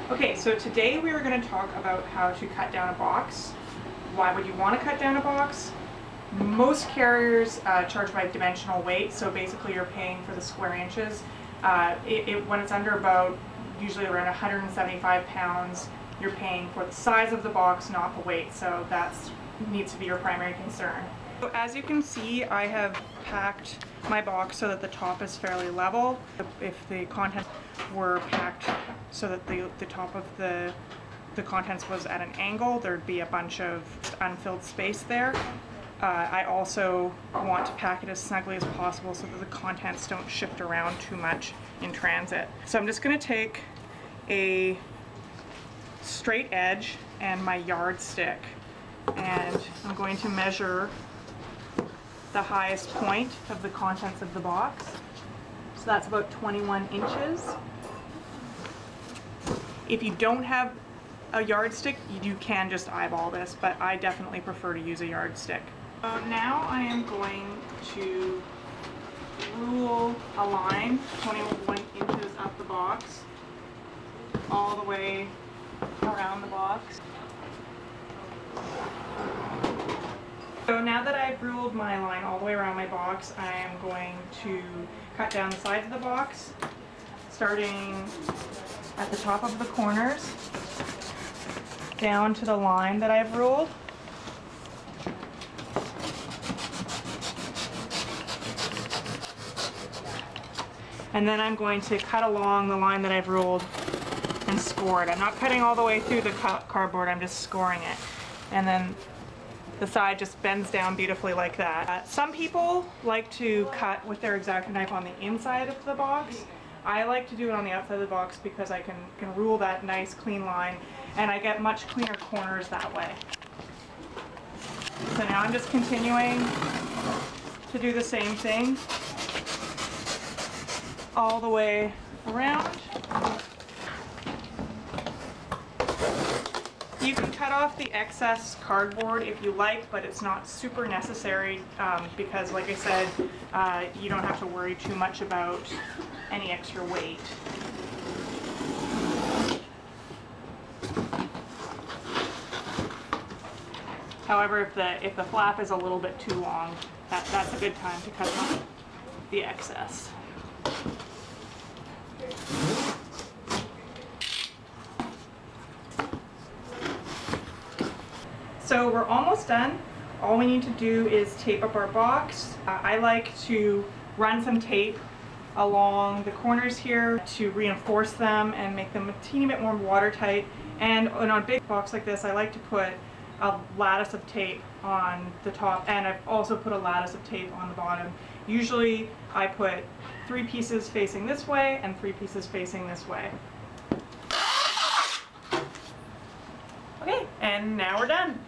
Okay, so today we are going to talk about how to cut down a box. Why would you want to cut down a box? Most carriers charge by dimensional weight, so basically you're paying for the square inches. When it's under about usually around 175 pounds, you're paying for the size of the box, not the weight, so that needs to be your primary concern. So as you can see, I have packed my box so that the top is fairly level. If the contents were packed so that the top of the contents was at an angle, there'd be a bunch of unfilled space there. I also want to pack it as snugly as possible so that the contents don't shift around too much in transit. So I'm just going to take a straight edge and my yardstick, and I'm going to measure the highest point of the contents of the box. So that's about 21 inches. If you don't have a yardstick, you can just eyeball this, but I definitely prefer to use a yardstick. Now I am going to rule a line 21 inches up the box, all the way around the box. So now that I've ruled my line all the way around my box, I am going to cut down the sides of the box, starting at the top of the corners, down to the line that I've ruled. And then I'm going to cut along the line that I've ruled and score it. I'm not cutting all the way through the cardboard, I'm just scoring it. And then the side just bends down beautifully like that. Some people like to cut with their X-Acto knife on the inside of the box. I like to do it on the outside of the box because I can rule that nice clean line, and I get much cleaner corners that way. So now I'm just continuing to do the same thing all the way around. You can cut off the excess cardboard if you like, but it's not super necessary because, like I said, you don't have to worry too much about any extra weight. However, if the flap is a little bit too long, that's a good time to cut off the excess. So we're almost done. All we need to do is tape up our box. I like to run some tape along the corners here to reinforce them and make them a teeny bit more watertight. And on a big box like this, I like to put a lattice of tape on the top, and I've also put a lattice of tape on the bottom. Usually I put 3 pieces facing this way and 3 pieces facing this way. Okay, and now we're done.